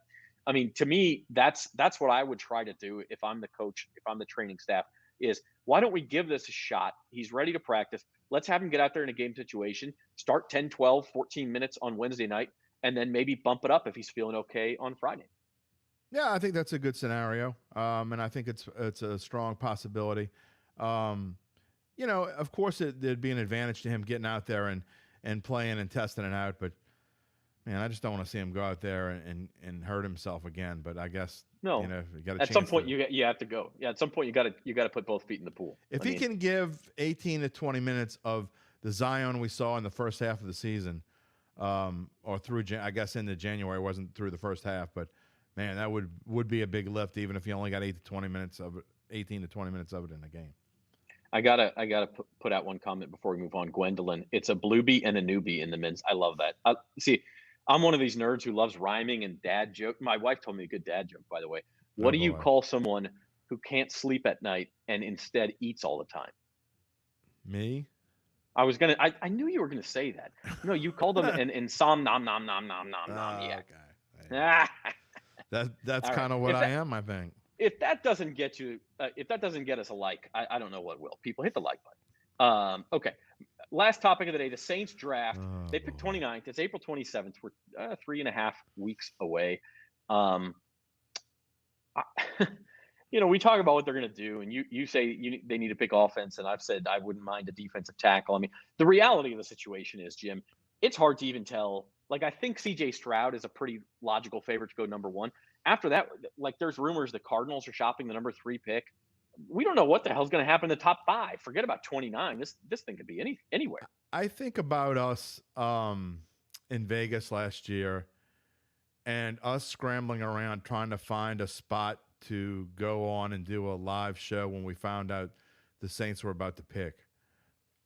I mean, to me, that's what I would try to do if I'm the coach, if I'm the training staff, is why don't we give this a shot? He's ready to practice. Let's have him get out there in a game situation, start 10, 12, 14 minutes on Wednesday night, and then maybe bump it up if he's feeling okay on Friday. Yeah, I think that's a good scenario, and I think it's a strong possibility. Of course, there'd be an advantage to him getting out there and playing and testing it out, but man, I just don't want to see him go out there and hurt himself again. But I guess no, you got a at some point you have to go. Yeah, at some point you got to put both feet in the pool. If he can give 18 to 20 minutes of the Zion we saw in the first half of the season, or through I guess into January, it wasn't through the first half, but man, that would be a big lift, even if you only got 18 to 20 minutes of it in a game. I gotta put out one comment before we move on. Gwendolyn, it's a bluebie and a newbie in the men's. I love that. See, I'm one of these nerds who loves rhyming and dad joke. My wife told me a good dad joke, by the way. What do you call someone who can't sleep at night and instead eats all the time? Me? I knew you were gonna say that. No, you called them in Psalm nom nom nom nom nom nom. Yeah. Okay. That's kind of what I am, I think. If that doesn't get you, if that doesn't get us a like, I don't know what will. People, hit the like button. Okay. Last topic of the day: the Saints draft. They picked 29th. It's April 27th. We're 3.5 weeks away. We talk about what they're going to do, and you say they need to pick offense, and I've said I wouldn't mind a defensive tackle. I mean, the reality of the situation is, Jim, it's hard to even tell. Like, I think C.J. Stroud is a pretty logical favorite to go number one. After that, like, there's rumors the Cardinals are shopping the number 3 pick. We don't know what the hell's going to happen in the top 5. Forget about 29. This thing could be anywhere. I think about us in Vegas last year and us scrambling around trying to find a spot to go on and do a live show when we found out the Saints were about to pick.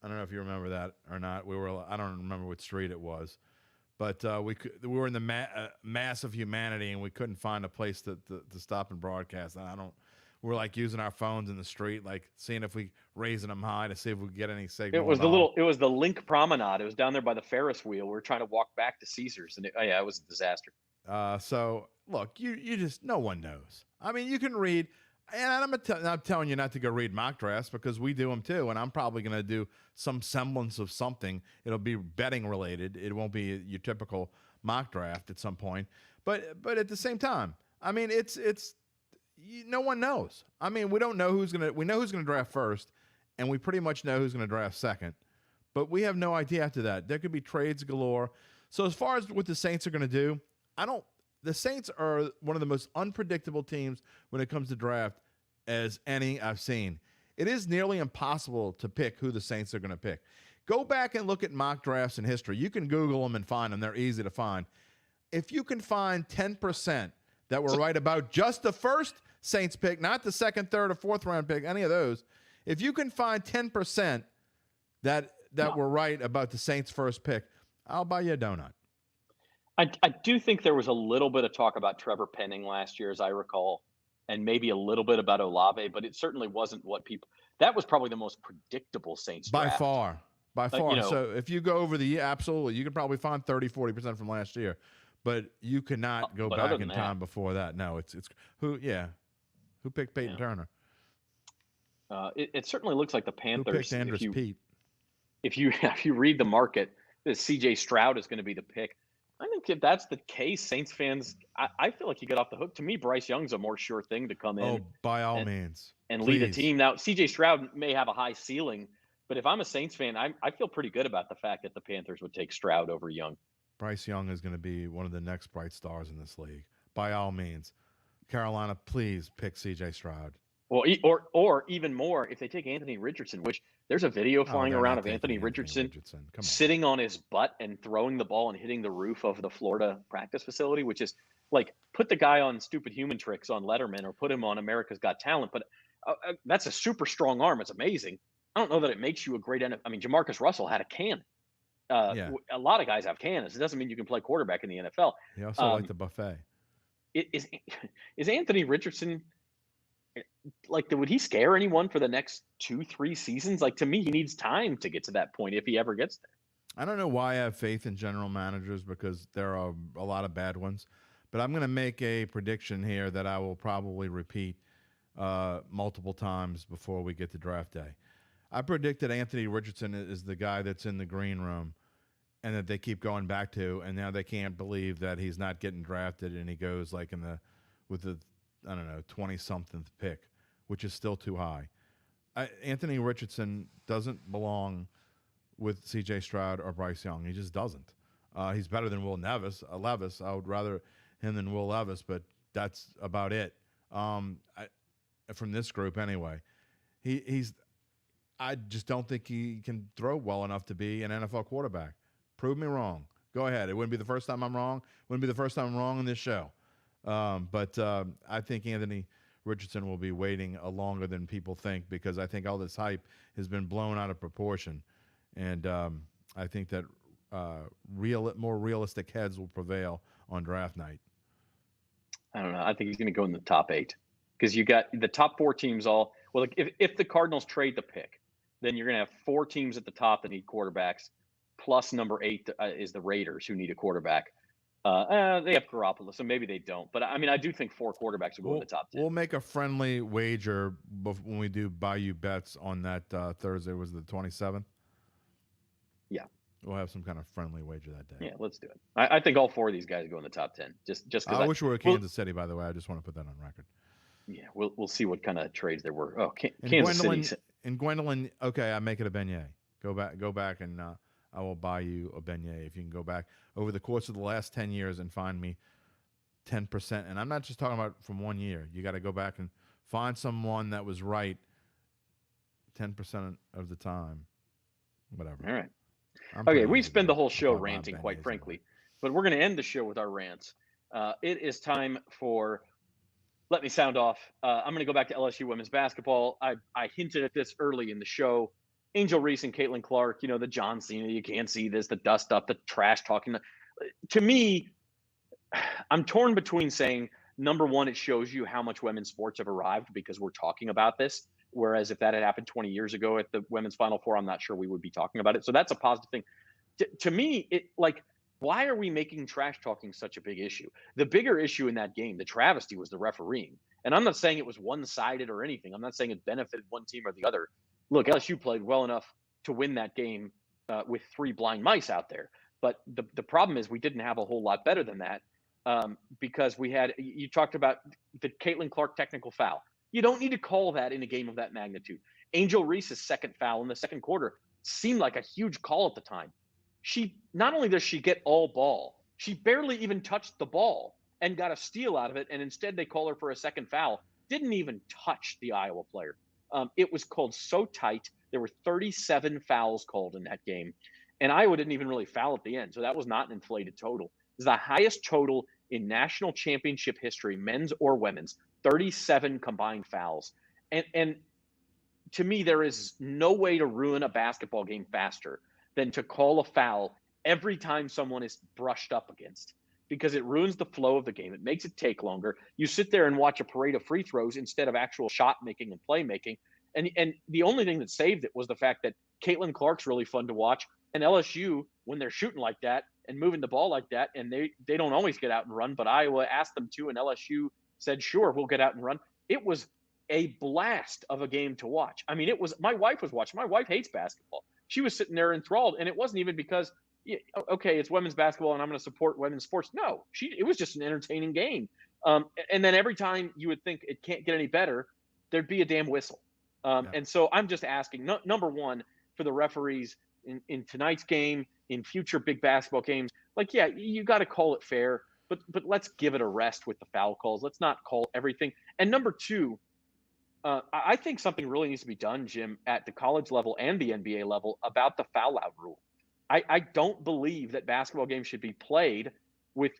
I don't know if you remember that or not. I don't remember what street it was. But we were in the mass of humanity, and we couldn't find a place to stop and broadcast. And we're like using our phones in the street, like seeing if we raising them high to see if we could get any signal. It was the Link Promenade. It was down there by the Ferris wheel. We were trying to walk back to Caesars, and it was a disaster. So look, you just, no one knows. I mean, you can read, and I'm not telling you not to go read mock drafts, because we do them too, and I'm probably going to do some semblance of something. It'll be betting related. It won't be your typical mock draft at some point. But at the same time, I mean, it's no one knows. I mean, we don't know we know who's gonna draft first, and we pretty much know who's gonna draft second, but we have no idea after that. There could be trades galore. So as far as what the Saints are gonna do, the Saints are one of the most unpredictable teams when it comes to draft as any I've seen. It is nearly impossible to pick who the Saints are going to pick. Go back and look at mock drafts in history. You can Google them and find them. They're easy to find. If you can find 10% that were right about just the first Saints pick, not the second, third, or fourth round pick, any of those, if you can find 10% that were right about the Saints' first pick, I'll buy you a donut. I do think there was a little bit of talk about Trevor Penning last year, as I recall, and maybe a little bit about Olave, but it certainly wasn't that was probably the most predictable Saints draft. By far. So if you go over the year, absolutely, you could probably find 30, 40% from last year, but you cannot go back in time before that. No, it's who picked Peyton Turner? It certainly looks like the Panthers. Who picked Andrus Pete? If you read the market, C.J. Stroud is going to be the pick. I think if that's the case, Saints fans, I feel like you get off the hook. To me, Bryce Young's a more sure thing to come in. Oh, by all means. And lead a team. Now, C.J. Stroud may have a high ceiling, but if I'm a Saints fan, I feel pretty good about the fact that the Panthers would take Stroud over Young. Bryce Young is going to be one of the next bright stars in this league. By all means. Carolina, please pick C.J. Stroud. Well, or even more, if they take Anthony Richardson, which there's a video flying around of Anthony Richardson sitting on his butt and throwing the ball and hitting the roof of the Florida practice facility, which is like, put the guy on Stupid Human Tricks on Letterman or put him on America's Got Talent. But that's a super strong arm. It's amazing. I don't know that it makes you a great NFL. I mean, Jamarcus Russell had a cannon. Yeah. A lot of guys have cannons. It doesn't mean you can play quarterback in the NFL. He also liked Um, the buffet. is is Anthony Richardson like? Would he scare anyone for the next 2-3 seasons? Like, to me, he needs time to get to that point if he ever gets there. I don't know why I have faith in general managers because there are a lot of bad ones. But I'm going to make a prediction here that I will probably repeat multiple times before we get to draft day. I predict that Anthony Richardson is the guy that's in the green room and that they keep going back to, and now they can't believe that he's not getting drafted and he goes like with the, I don't know, 20-something pick, which is still too high. Anthony Richardson doesn't belong with C.J. Stroud or Bryce Young. He just doesn't. He's better than Will Levis. I would rather him than Will Levis, but that's about it. From this group anyway, he's. I just don't think he can throw well enough to be an NFL quarterback. Prove me wrong. Go ahead. It wouldn't be the first time I'm wrong. Wouldn't be the first time I'm wrong in this show. But I think Anthony Richardson will be waiting longer than people think because I think all this hype has been blown out of proportion. And I think that more realistic heads will prevail on draft night. I don't know. I think he's going to go in the top 8 because you got the top 4 teams all. Well, like if the Cardinals trade the pick, then you're going to have 4 teams at the top that need quarterbacks, plus number 8 is the Raiders who need a quarterback. They have Garoppolo, so maybe they don't. But I mean, I do think 4 quarterbacks will go in the top 10. We'll make a friendly wager when we do Bayou Bets on that Thursday. Was the 27th? Yeah. We'll have some kind of friendly wager that day. Yeah, let's do it. I think all 4 of these guys go in the top 10. Just because I wish we were Kansas City, by the way. I just want to put that on record. Yeah, we'll see what kind of trades there were. Oh, Kansas City. And Gwendolyn, okay, I make it a beignet. Go back, and I will buy you a beignet if you can go back over the course of the last 10 years and find me 10%. And I'm not just talking about from 1 year. You got to go back and find someone that was right 10% of the time. Whatever. All right. Okay, we spend the whole show ranting, quite frankly, but we're going to end the show with our rants. It is time for. Let me sound off. I'm going to go back to LSU women's basketball. I hinted at this early in the show. Angel Reese and Caitlin Clark, the John Cena, you can't see this, the dust up, the trash talking. To me, I'm torn between saying, number one, it shows you how much women's sports have arrived because we're talking about this. Whereas if that had happened 20 years ago at the women's Final Four, I'm not sure we would be talking about it. So that's a positive thing. To me, why are we making trash talking such a big issue? The bigger issue in that game, the travesty, was the refereeing. And I'm not saying it was one-sided or anything. I'm not saying it benefited one team or the other. Look, LSU played well enough to win that game with 3 blind mice out there. But the problem is we didn't have a whole lot better than that because you talked about the Caitlin Clark technical foul. You don't need to call that in a game of that magnitude. Angel Reese's second foul in the second quarter seemed like a huge call at the time. Not only does she get all ball, she barely even touched the ball and got a steal out of it. And instead they call her for a second foul. Didn't even touch the Iowa player. It was called so tight. There were 37 fouls called in that game. And Iowa didn't even really foul at the end. So that was not an inflated total. It's the highest total in national championship history, men's or women's, 37 combined fouls. And to me, there is no way to ruin a basketball game faster than to call a foul every time someone is brushed up against, because it ruins the flow of the game. It makes it take longer. You sit there and watch a parade of free throws instead of actual shot making and play making. And the only thing that saved it was the fact that Caitlin Clark's really fun to watch. And LSU, when they're shooting like that and moving the ball like that, and they don't always get out and run, but Iowa asked them to, and LSU said, sure, we'll get out and run. It was a blast of a game to watch. I mean, my wife was watching. My wife hates basketball. She was sitting there enthralled, and it wasn't even because, okay, it's women's basketball and I'm going to support women's sports. No, it was just an entertaining game. And then every time you would think it can't get any better, there'd be a damn whistle. And so I'm just asking, number one, for the referees in tonight's game, in future big basketball games, you got to call it fair, but let's give it a rest with the foul calls. Let's not call everything. And number two, I think something really needs to be done, Jim, at the college level and the NBA level about the foul out rule. I don't believe that basketball games should be played with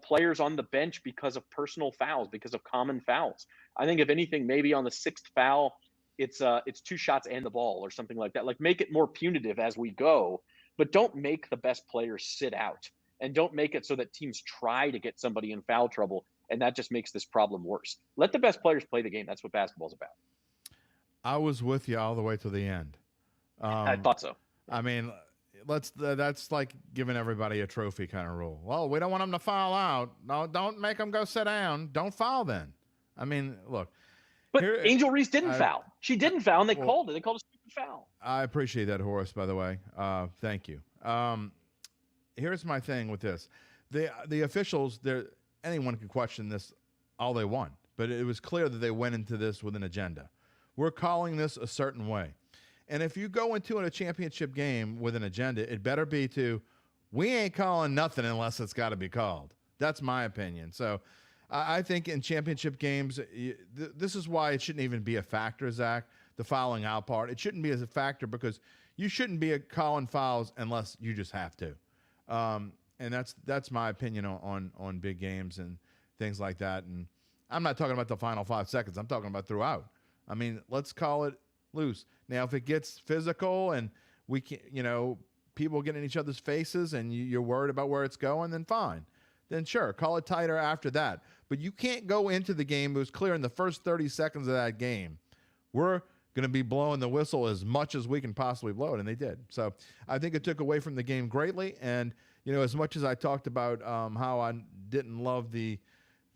players on the bench because of personal fouls, because of common fouls. I think if anything, maybe on the 6th foul, it's 2 shots and the ball or something like that. Like, make it more punitive as we go, but don't make the best players sit out, and don't make it so that teams try to get somebody in foul trouble, and that just makes this problem worse. Let the best players play the game. That's what basketball's about. I was with you all the way to the end. I thought so. I mean, that's like giving everybody a trophy kind of rule. Well, we don't want them to foul out. No, don't make them go sit down. Don't foul then. I mean, look. But Angel Reese didn't foul. She didn't foul, and they called it. They called a stupid foul. I appreciate that, Horace, by the way. Thank you. Here's my thing with this. The officials, anyone can question this all they want, but it was clear that they went into this with an agenda. We're calling this a certain way. And if you go into a championship game with an agenda, it better be we ain't calling nothing unless it's got to be called. That's my opinion. So I think in championship games, this is why it shouldn't even be a factor, Zach, the fouling out part. It shouldn't be as a factor because you shouldn't be calling fouls unless you just have to. And that's my opinion on big games and things like that. And I'm not talking about the final 5 seconds. I'm talking about throughout. I mean, let's call it loose. Now, if it gets physical and we can, people get in each other's faces and you're worried about where it's going, then fine. Then sure, call it tighter after that. But you can't go into the game. It was clear in the first 30 seconds of that game, we're going to be blowing the whistle as much as we can possibly blow it, and they did. So I think it took away from the game greatly. And, as much as I talked about how I didn't love the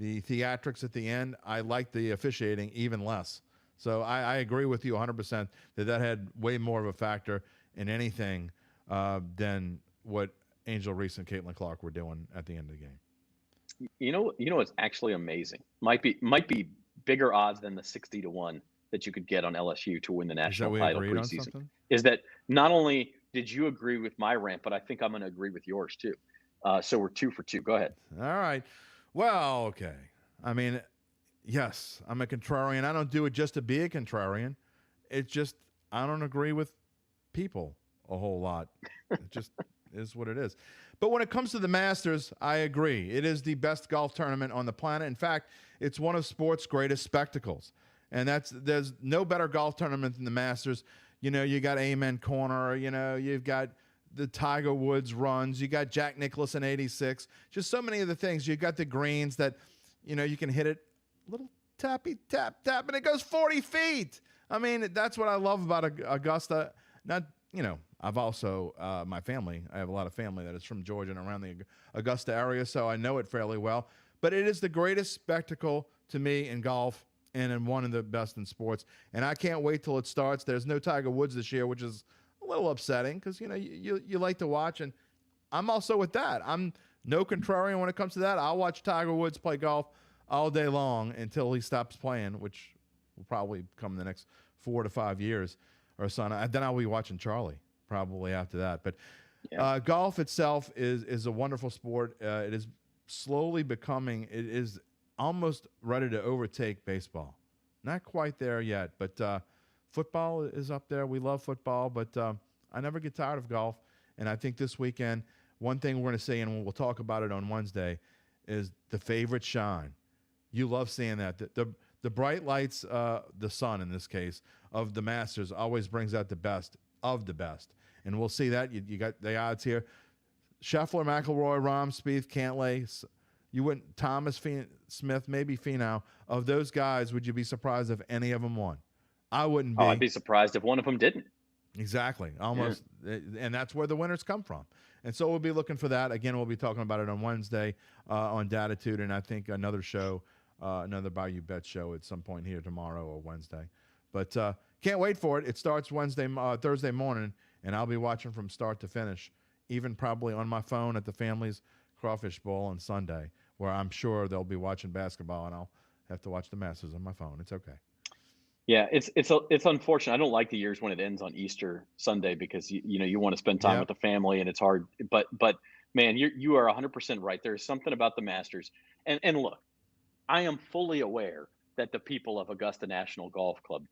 theatrics at the end, I liked the officiating even less. So I agree with you 100% that had way more of a factor in anything than what Angel Reese and Caitlin Clark were doing at the end of the game. You know what's actually amazing? Might be bigger odds than the 60-1 that you could get on LSU to win the national title preseason. Is that not only did you agree with my rant, but I think I'm going to agree with yours too. So we're 2 for 2. Go ahead. All right. Well, okay. I mean, yes, I'm a contrarian. I don't do it just to be a contrarian. It's just I don't agree with people a whole lot. It just is what it is. But when it comes to the Masters, I agree. It is the best golf tournament on the planet. In fact, it's one of sports' greatest spectacles. And there's no better golf tournament than the Masters. You got Amen Corner. You've got the Tiger Woods runs. You got Jack Nicklaus in '86. Just so many of the things. You got the greens that, you can hit it a little tappy, tap, tap, and it goes 40 feet. I mean, that's what I love about Augusta. I've also, my family, I have a lot of family that is from Georgia and around the Augusta area, so I know it fairly well. But it is the greatest spectacle to me in golf and in one of the best in sports. And I can't wait till it starts. There's no Tiger Woods this year, which is a little upsetting because, you like to watch. And I'm also with that. I'm no contrarian when it comes to that. I'll watch Tiger Woods play golf all day long until he stops playing, which will probably come in the next 4 to 5 years or so. And then I'll be watching Charlie probably after that. But golf itself is a wonderful sport. It is slowly becoming, it is almost ready to overtake baseball. Not quite there yet, but football is up there. We love football, but I never get tired of golf. And I think this weekend, one thing we're going to say, and we'll talk about it on Wednesday, is the favorites shine. You love seeing that. The bright lights, the sun in this case, of the Masters always brings out the best of the best. And we'll see that. You got the odds here. Scheffler, McIlroy, Rahm, Spieth, Cantlay. You wouldn't, Thomas, Smith, maybe Finau. Of those guys, would you be surprised if any of them won? I wouldn't be. Oh, I'd be surprised if one of them didn't. Exactly. Almost. Yeah. And that's where the winners come from. And so we'll be looking for that. Again, we'll be talking about it on Wednesday on Datitude, and I think another show, another Bayou Bets show at some point here tomorrow or Wednesday. But can't wait for it. It starts Thursday morning, and I'll be watching from start to finish, even probably on my phone at the family's crawfish bowl on Sunday, where I'm sure they'll be watching basketball, and I'll have to watch the Masters on my phone. It's okay. Yeah, it's unfortunate. I don't like the years when it ends on Easter Sunday because you want to spend time with the family and it's hard. But man, you are 100% right. There's something about the Masters. And look, I am fully aware that the people of Augusta National Golf Club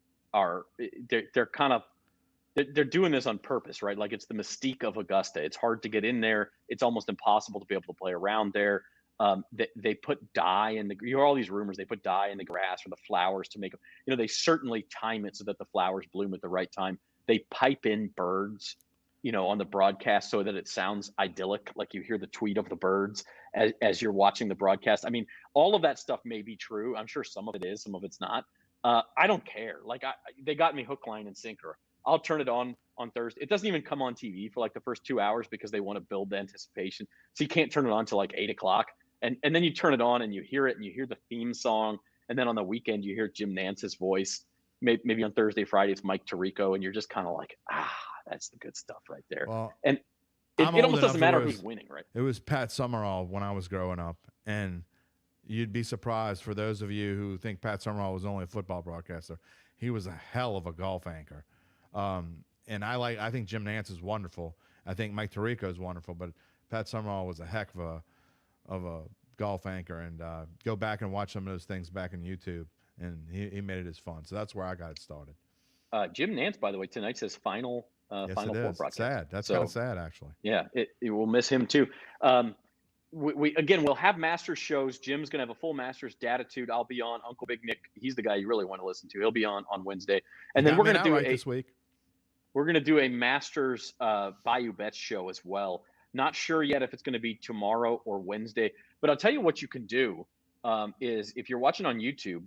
they're doing this on purpose, right? Like, it's the mystique of Augusta. It's hard to get in there. It's almost impossible to be able to play around there. They put dye in the, you hear all these rumors, they put dye in the grass or the flowers to make them, they certainly time it so that the flowers bloom at the right time. They pipe in birds, on the broadcast so that it sounds idyllic, like you hear the tweet of the birds as you're watching the broadcast. I mean, all of that stuff may be true. I'm sure some of it is, some of it's not. I don't care. Like they got me hook, line, and sinker. I'll turn it on Thursday. It doesn't even come on TV for like the first 2 hours because they want to build the anticipation. So you can't turn it on till like 8 o'clock. And then you turn it on and you hear it and you hear the theme song. And then on the weekend, you hear Jim Nance's voice. Maybe on Thursday, Friday, it's Mike Tirico. And you're just kind of like, that's the good stuff right there. Well, and it almost doesn't matter who's winning, right? It was Pat Summerall when I was growing up. And you'd be surprised, for those of you who think Pat Summerall was only a football broadcaster, he was a hell of a golf anchor. And I think Jim Nance is wonderful. I think Mike Tirico is wonderful, but Pat Summerall was a heck of a golf anchor. And go back and watch some of those things back on YouTube, and he made it as fun. So that's where I got it started. Jim Nance, by the way, tonight says final yes, Final Four broadcast. Sad. That's kind of sad, actually. Yeah, it will miss him too. We'll have Masters shows. Jim's gonna have a full Masters Datitude. I'll be on. Uncle Big Nick, he's the guy you really want to listen to. He'll be on Wednesday, and then we're gonna do this week. We're gonna do a Masters Bayou Bets show as well. Not sure yet if it's going to be tomorrow or Wednesday, but I'll tell you what you can do is if you're watching on YouTube,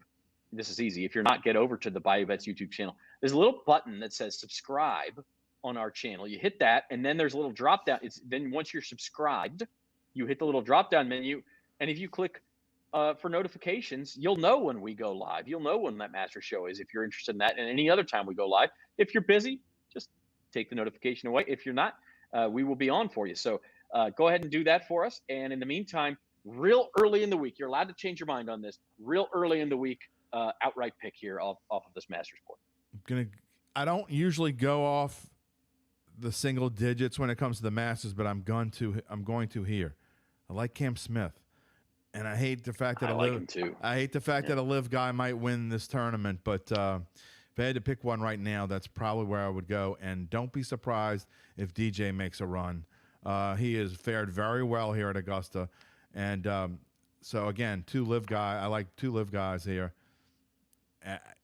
this is easy. If you're not, get over to the Bayou Bets YouTube channel. There's a little button that says subscribe on our channel. You hit that, and then there's a little drop down. Then once you're subscribed, you hit the little drop down menu, and if you click for notifications, you'll know when we go live. You'll know when that master show is if you're interested in that, and any other time we go live. If you're busy, just take the notification away. If you're not, we will be on for you. So go ahead and do that for us. And in the meantime, real early in the week, you're allowed to change your mind on this. Real early in the week, outright pick here off of this Masters board. I don't usually go off the single digits when it comes to the Masters, but I'm going to here. I like Cam Smith, and I hate the fact that that a live guy might win this tournament. But if I had to pick one right now, that's probably where I would go. And don't be surprised if DJ makes a run. He has fared very well here at Augusta, and so again, I like two live guys here.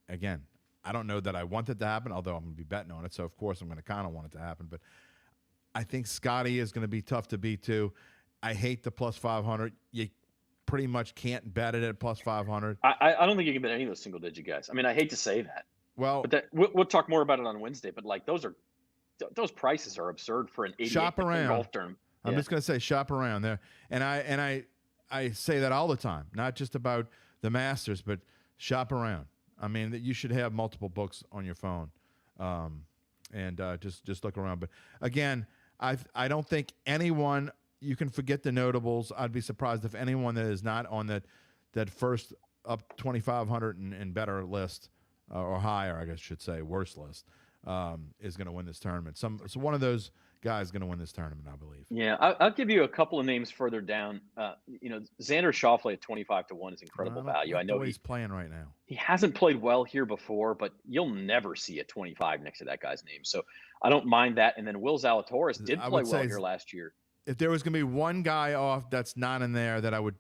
Again, I don't know that I want it to happen, although I'm going to be betting on it. So of course I'm going to kind of want it to happen. But I think Scotty is going to be tough to beat too. I hate the plus 500. You pretty much can't bet it at plus 500. I don't think you can bet any of those single digit guys. I mean, I hate to say that. Well, but we'll talk more about it on Wednesday. But like those prices are absurd for an 88 golf tournament. I'm just going to say shop around there, and I say that all the time, not just about the Masters, but shop around. I mean, that you should have multiple books on your phone, and just look around. But again, I don't think anyone. You can forget the notables. I'd be surprised if anyone that is not on that first up 2,500 and better list or higher, I guess I should say, worse list, is going to win this tournament. So one of those guys is going to win this tournament, I believe. Yeah, I'll give you a couple of names further down. Xander Schauffele at 25-1 is incredible value. I know he's playing right now. He hasn't played well here before, but you'll never see a 25 next to that guy's name. So I don't mind that. And then Will Zalatoris did play well here last year. If there was going to be one guy off that's not in there that I would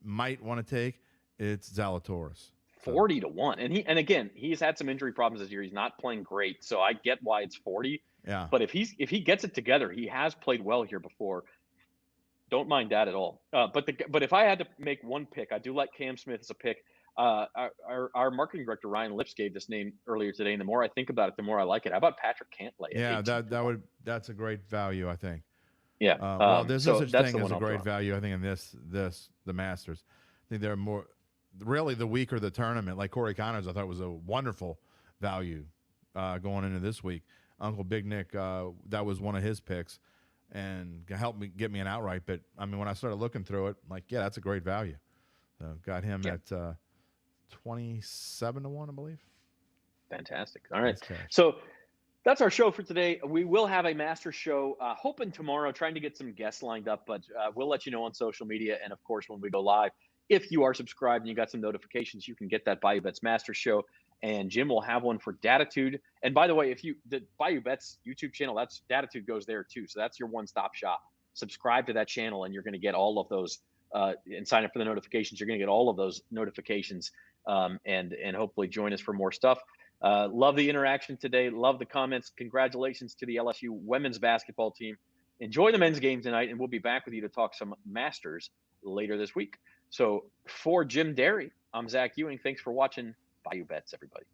might want to take, it's Zalatoris. 40-1, and again, he's had some injury problems this year. He's not playing great, so I get why it's 40. Yeah. But if he gets it together, he has played well here before. Don't mind that at all. But if I had to make one pick, I do like Cam Smith as a pick. Our marketing director Ryan Lips gave this name earlier today, and the more I think about it, the more I like it. How about Patrick Cantlay? Yeah, that's a great value, I think. Yeah. Well, there's no such thing as a great value, I think, in the Masters. I think they're more really the weaker the tournament. Like Corey Connors, I thought was a wonderful value going into this week. Uncle Big Nick, that was one of his picks, and helped me get me an outright. But I mean, when I started looking through it, I'm like, yeah, that's a great value. So got him at 27-1, I believe. Fantastic. All right, so. That's our show for today. We will have a master show, hoping tomorrow, trying to get some guests lined up, but we'll let you know on social media. And of course, when we go live, if you are subscribed and you got some notifications, you can get that Bayou Bets master show, and Jim will have one for Datitude. And by the way, the Bayou Bets YouTube channel, that's Datitude goes there too. So that's your one-stop shop. Subscribe to that channel and you're going to get all of those and sign up for the notifications. You're going to get all of those notifications, and hopefully join us for more stuff. Love the interaction today. Love the comments. Congratulations to the LSU women's basketball team. Enjoy the men's game tonight, and we'll be back with you to talk some Masters later this week. So for Jim Derry, I'm Zach Ewing. Thanks for watching Bayou Bets, everybody.